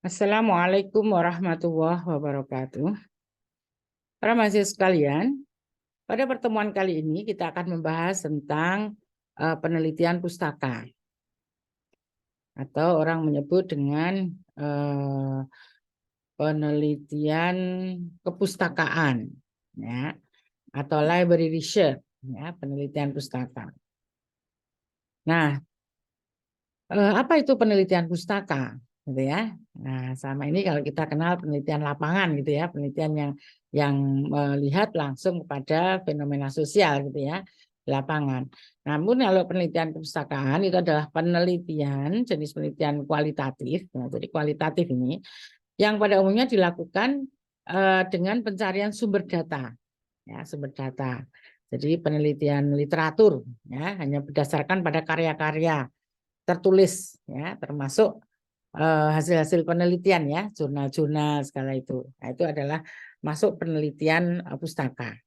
Assalamualaikum warahmatullahi wabarakatuh. Para mahasiswa sekalian, pada pertemuan kali ini kita akan membahas tentang penelitian pustaka atau orang menyebut dengan penelitian kepustakaan, ya, atau library research, ya, penelitian pustaka. Nah, apa itu penelitian pustaka, gitu ya? Nah, sama ini kalau kita kenal penelitian lapangan, gitu ya, penelitian yang melihat langsung kepada fenomena sosial, gitu ya, di lapangan. Namun kalau penelitian kepustakaan itu adalah penelitian jenis penelitian kualitatif, ya, jadi kualitatif ini yang pada umumnya dilakukan dengan pencarian sumber data, ya, sumber data. Jadi penelitian literatur, ya, hanya berdasarkan pada karya-karya tertulis, ya, termasuk hasil-hasil penelitian, ya, jurnal-jurnal segala itu. Nah, itu adalah masuk penelitian pustaka.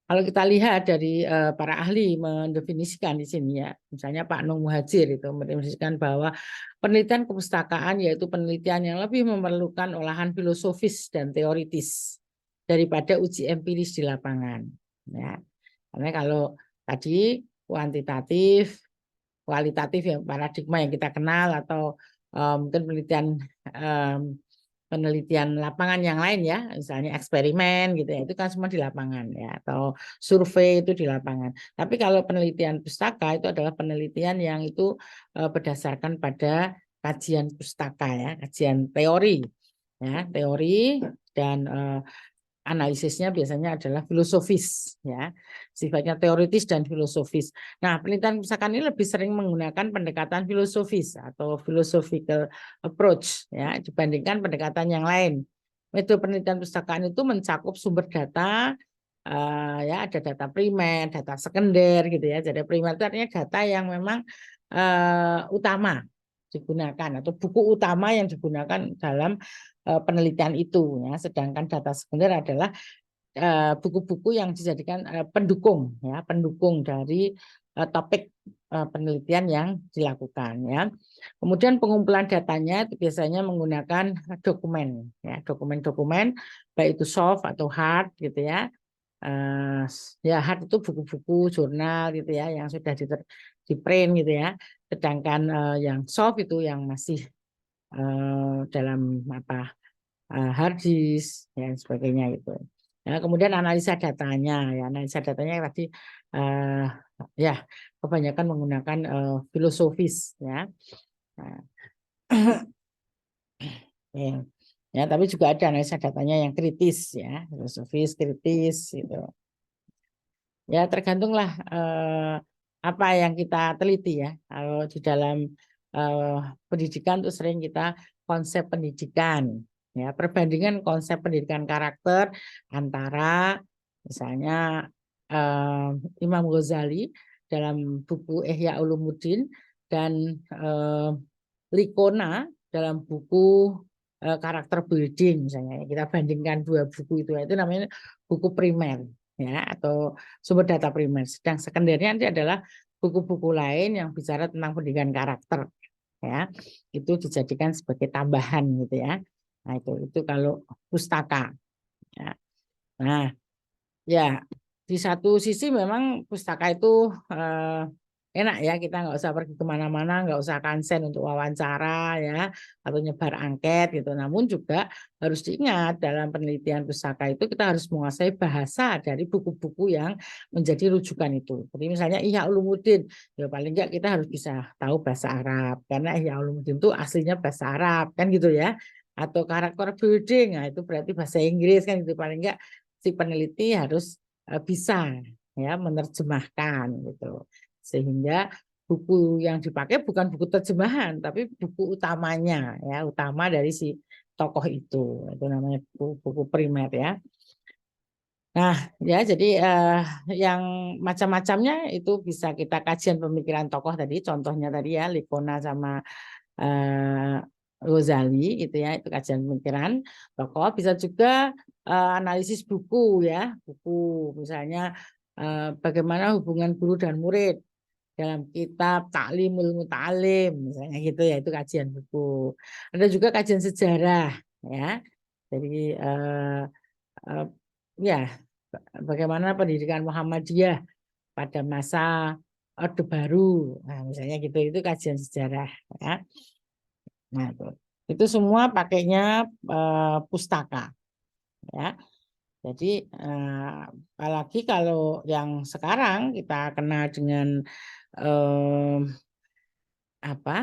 Kalau kita lihat dari para ahli mendefinisikan di sini, ya, misalnya Pak Nung Muhajir itu mendefinisikan bahwa penelitian kepustakaan yaitu penelitian yang lebih memerlukan olahan filosofis dan teoritis daripada uji empiris di lapangan. Ya. Karena kalau tadi kuantitatif, kualitatif yang paradigma yang kita kenal atau mungkin penelitian lapangan yang lain, ya, misalnya eksperimen gitu ya, itu kan semua di lapangan, ya, atau survei itu di lapangan. Tapi kalau penelitian pustaka itu adalah penelitian yang itu berdasarkan pada kajian pustaka, ya, kajian teori, ya, teori dan analisisnya biasanya adalah filosofis, ya, sifatnya teoritis dan filosofis. Nah, penelitian pustakaan ini lebih sering menggunakan pendekatan filosofis atau philosophical approach, ya, dibandingkan pendekatan yang lain. Metode penelitian pustakaan itu mencakup sumber data, ya, ada data primer, data sekunder, gitu ya. Jadi primer itu artinya data yang memang utama digunakan atau buku utama yang digunakan dalam penelitian itu, ya. Sedangkan data sekunder adalah buku-buku yang dijadikan pendukung, ya, pendukung dari topik penelitian yang dilakukan, ya. Kemudian pengumpulan datanya itu biasanya menggunakan dokumen, ya, dokumen-dokumen baik itu soft atau hard, gitu ya. Ya, hard itu buku-buku jurnal, gitu ya, yang sudah di print, gitu ya. Sedangkan yang soft itu yang masih dalam apa hard disk dan sebagainya gitu. Ya, kemudian analisa datanya, ya, analisa datanya tadi ya kebanyakan menggunakan filosofis, ya. Nah, ya. Ya, tapi juga ada analisa datanya yang kritis, ya, filosofis kritis gitu. Ya, tergantunglah apa yang kita teliti, ya. Kalau di dalam pendidikan tuh sering kita konsep pendidikan, ya, perbandingan konsep pendidikan karakter antara misalnya Imam Ghazali dalam buku Ihya Ulumuddin dan Likona dalam buku karakter building, misalnya kita bandingkan dua buku itu namanya buku primer, ya, atau sumber data primer. Sedang sekundernya nanti adalah buku-buku lain yang bicara tentang pendidikan karakter, ya, itu dijadikan sebagai tambahan, gitu ya. Nah, itu kalau pustaka, ya. Nah, ya, di satu sisi memang pustaka itu enak, ya, kita nggak usah pergi kemana-mana, nggak usah kansen untuk wawancara, ya, atau nyebar angket gitu. Namun juga harus diingat dalam penelitian pustaka itu kita harus menguasai bahasa dari buku-buku yang menjadi rujukan itu. Jadi misalnya Ihya Ulumuddin, ya paling nggak kita harus bisa tahu bahasa Arab karena Ihya Ulumuddin itu aslinya bahasa Arab, kan gitu ya. Atau karakter building, nah itu berarti bahasa Inggris, kan gitu. Paling nggak si peneliti harus bisa, ya, menerjemahkan gitu. Sehingga buku yang dipakai bukan buku terjemahan, tapi buku utamanya, ya, utama dari si tokoh itu namanya buku primer, ya. Nah, ya, jadi yang macam-macamnya itu bisa kita kajian pemikiran tokoh tadi, contohnya tadi, ya, Likona sama Ghazali, gitu ya, itu kajian pemikiran tokoh. Bisa juga analisis buku, ya, buku misalnya bagaimana hubungan guru dan murid. dalam kitab Ta'limul Muta'alim misalnya gitu ya, itu kajian buku. Ada juga kajian sejarah ya. Jadi ya bagaimana pendidikan Muhammadiyah pada masa Orde Baru. Nah, misalnya gitu, itu kajian sejarah ya. Nah, itu semua pakainya pustaka ya. Jadi apalagi kalau yang sekarang kita kenal dengan apa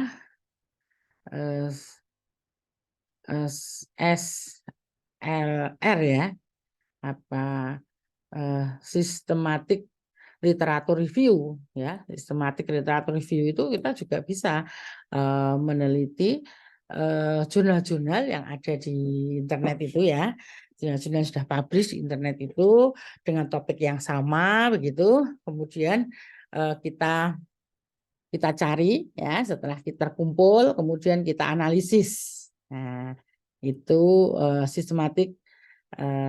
SLR ya, apa sistematik literatur review ya, sistematik literatur review itu kita juga bisa meneliti jurnal-jurnal yang ada di internet itu ya, jurnal-jurnal yang sudah publish di internet itu dengan topik yang sama begitu, kemudian kita cari ya, setelah kita terkumpul kemudian kita analisis. Nah, itu sistematik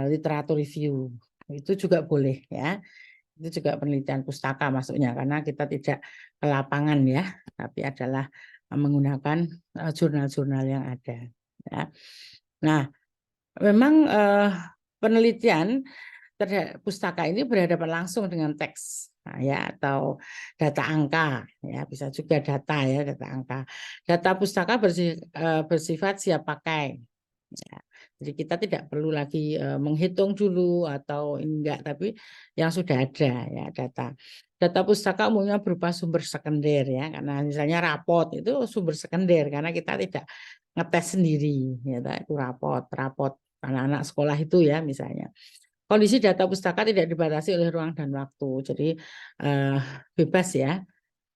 literatur review itu juga boleh ya. Itu juga penelitian pustaka masuknya, karena kita tidak ke lapangan ya, tapi adalah menggunakan jurnal-jurnal yang ada ya. Nah, memang penelitian terhadap pustaka ini berhadapan langsung dengan teks ya, atau data angka ya, bisa juga data ya, data angka. Data pustaka bersifat siap pakai ya. Jadi kita tidak perlu lagi menghitung dulu atau enggak, tapi yang sudah ada ya data. Data pustaka umumnya berupa sumber sekunder ya, karena misalnya rapot itu sumber sekunder karena kita tidak ngetes sendiri ya, itu rapot anak-anak sekolah itu ya misalnya. Kondisi data pustaka tidak dibatasi oleh ruang dan waktu, jadi bebas ya,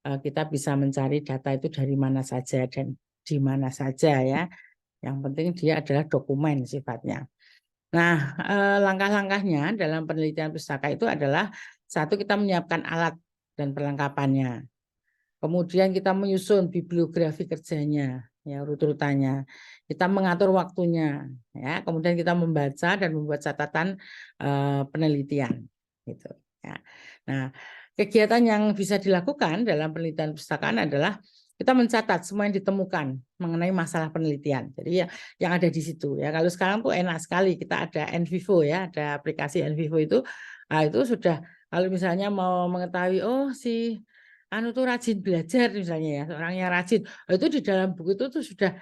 kita bisa mencari data itu dari mana saja dan di mana saja ya. Yang penting dia adalah dokumen sifatnya. Nah, langkah-langkahnya dalam penelitian pustaka itu adalah satu, kita menyiapkan alat dan perlengkapannya. Kemudian kita menyusun bibliografi kerjanya, ya urut-urutannya. Kita mengatur waktunya, ya. Kemudian kita membaca dan membuat catatan penelitian, gitu. Ya. Nah, kegiatan yang bisa dilakukan dalam penelitian pustakaan adalah kita mencatat semua yang ditemukan mengenai masalah penelitian. Jadi ya, yang ada di situ ya. Kalau sekarang tuh enak sekali, kita ada NVivo ya, ada aplikasi NVivo itu. Nah, itu sudah, kalau misalnya mau mengetahui si anu tuh rajin belajar misalnya ya, orangnya rajin. Itu di dalam buku itu tuh sudah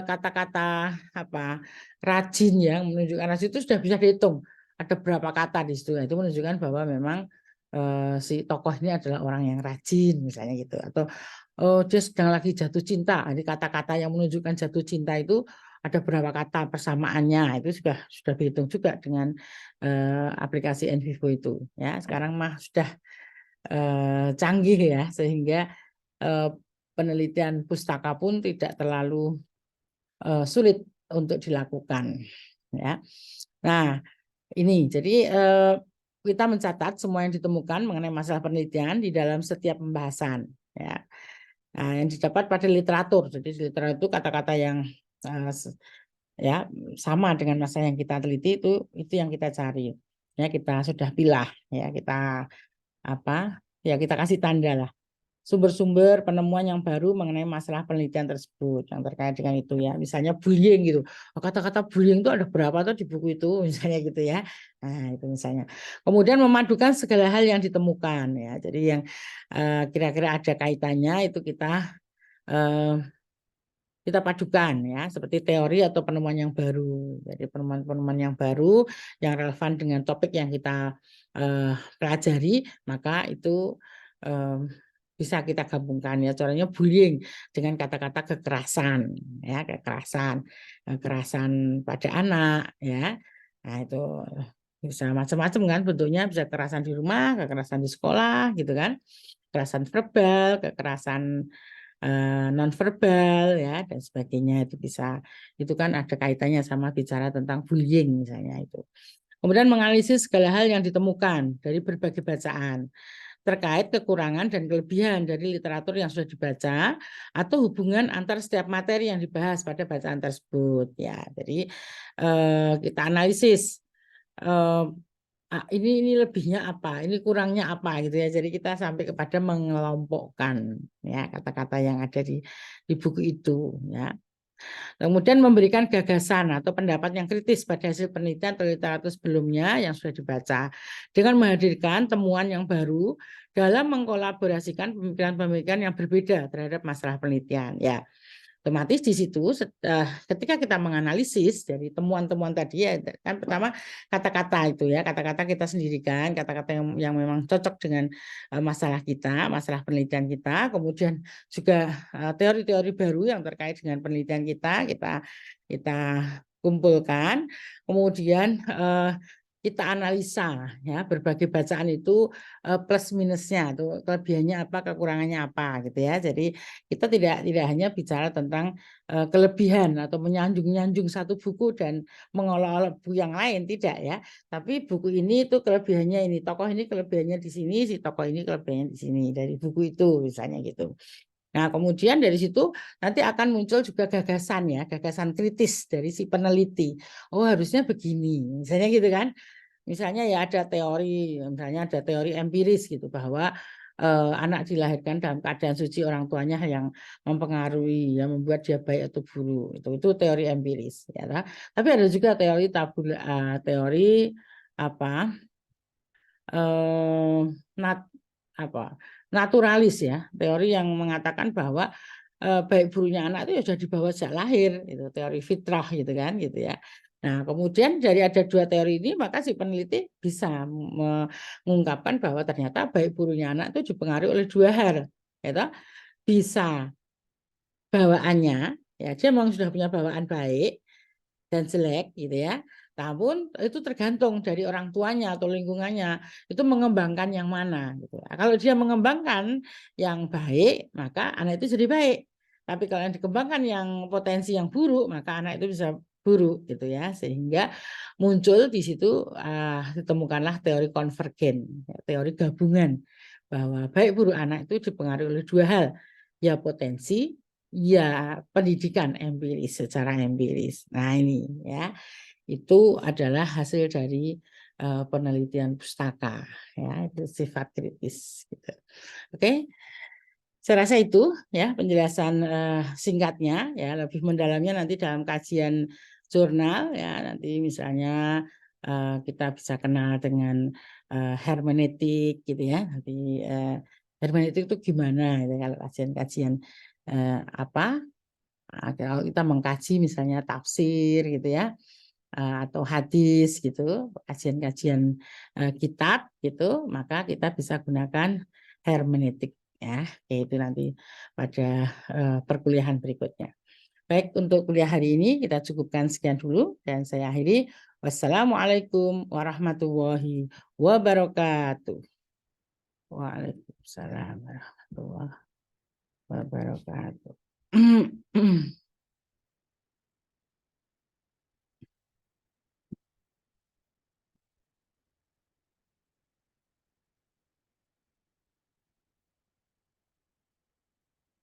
kata-kata apa rajin yang menunjukkan rajin itu sudah bisa dihitung. Ada berapa kata di situ. Nah, itu menunjukkan bahwa memang si tokoh ini adalah orang yang rajin misalnya gitu. Atau dia sedang lagi jatuh cinta. Jadi kata-kata yang menunjukkan jatuh cinta itu ada berapa kata persamaannya, itu sudah dihitung juga dengan aplikasi NVivo itu ya. Sekarang mah sudah canggih ya, sehingga penelitian pustaka pun tidak terlalu sulit untuk dilakukan ya. Nah, ini jadi kita mencatat semua yang ditemukan mengenai masalah penelitian di dalam setiap pembahasan ya. Nah, yang didapat pada literatur. Jadi di literatur itu kata-kata yang ya sama dengan masalah yang kita teliti, itu yang kita cari. Ya, kita sudah pilah ya, kita ya kita kasih tanda lah sumber-sumber penemuan yang baru mengenai masalah penelitian tersebut yang terkait dengan itu ya, misalnya bullying gitu, kata-kata bullying itu ada berapa tuh di buku itu misalnya gitu ya. Nah itu misalnya, kemudian memadukan segala hal yang ditemukan ya, jadi yang kira-kira ada kaitannya itu kita padukan ya, seperti teori atau penemuan yang baru. Jadi penemuan-penemuan yang baru yang relevan dengan topik yang kita pelajari, maka itu bisa kita gabungkan ya. Caranya bullying dengan kata-kata kekerasan ya, kekerasan pada anak ya. Nah itu bisa macam-macam kan bentuknya, bisa kekerasan di rumah, kekerasan di sekolah gitu kan, kekerasan verbal, kekerasan nonverbal ya dan sebagainya, itu bisa, itu kan ada kaitannya sama bicara tentang bullying misalnya itu. Kemudian menganalisis segala hal yang ditemukan dari berbagai bacaan terkait kekurangan dan kelebihan dari literatur yang sudah dibaca atau hubungan antar setiap materi yang dibahas pada bacaan tersebut ya. Jadi kita analisis ini lebihnya apa, ini kurangnya apa gitu ya. Jadi kita sampai kepada mengelompokkan ya kata-kata yang ada di buku itu ya. Kemudian memberikan gagasan atau pendapat yang kritis pada hasil penelitian atau literatur sebelumnya yang sudah dibaca dengan menghadirkan temuan yang baru dalam mengkolaborasikan pemikiran-pemikiran yang berbeda terhadap masalah penelitian ya. Otomatis di situ ketika kita menganalisis dari temuan-temuan tadi ya kan pertama kata-kata itu ya, kata-kata kita sendirikan, kata-kata yang memang cocok dengan masalah kita, masalah penelitian kita, kemudian juga teori-teori baru yang terkait dengan penelitian kita kumpulkan, kemudian kita analisa ya berbagai bacaan itu plus minusnya tuh, kelebihannya apa, kekurangannya apa gitu ya. Jadi kita tidak hanya bicara tentang kelebihan atau menyanjung-nyanjung satu buku dan mengolok-olok buku yang lain, tidak ya. Tapi buku ini itu kelebihannya ini, tokoh ini kelebihannya di sini, si tokoh ini kelebihannya di sini dari buku itu misalnya gitu. Nah, kemudian dari situ nanti akan muncul juga gagasan ya, gagasan kritis dari si peneliti. Oh, harusnya begini, misalnya gitu kan. Misalnya ya ada teori, misalnya ada teori empiris gitu bahwa anak dilahirkan dalam keadaan suci orang tuanya yang mempengaruhi, yang membuat dia baik atau buruk. Itu teori empiris ya. Tapi ada juga teori teori apa eh, nat, apa naturalis ya, teori yang mengatakan bahwa baik buruknya anak itu ya sudah dibawa sejak lahir, itu teori fitrah gitu kan gitu ya. Nah, kemudian dari ada dua teori ini maka si peneliti bisa mengungkapkan bahwa ternyata baik buruknya anak itu dipengaruhi oleh dua hal, gitu. Bisa bawaannya ya dia memang sudah punya bawaan baik dan jelek gitu ya. Namun itu tergantung dari orang tuanya atau lingkungannya itu mengembangkan yang mana gitu. Nah, kalau dia mengembangkan yang baik, maka anak itu jadi baik. Tapi kalau yang dikembangkan yang potensi yang buruk, maka anak itu bisa buruk gitu ya. Sehingga muncul di situ ditemukanlah teori konvergen, teori gabungan bahwa baik buruk anak itu dipengaruhi oleh dua hal, ya potensi, ya pendidikan empiris secara empiris. Nah ini ya itu adalah hasil dari penelitian pustaka ya itu sifat kritis gitu. Oke, saya rasa itu ya penjelasan singkatnya ya, lebih mendalamnya nanti dalam kajian jurnal ya, nanti misalnya kita bisa kenal dengan hermeneutik gitu ya, nanti hermeneutik itu gimana gitu, kalau kajian-kajian apa kalau kita mengkaji misalnya tafsir gitu ya, atau hadis gitu, kajian-kajian kitab gitu, maka kita bisa gunakan hermeneutik ya, yaitu nanti pada perkuliahan berikutnya. Baik, untuk kuliah hari ini kita cukupkan sekian dulu dan saya akhiri. Wassalamualaikum warahmatullahi wabarakatuh. Waalaikumsalam warahmatullahi wabarakatuh.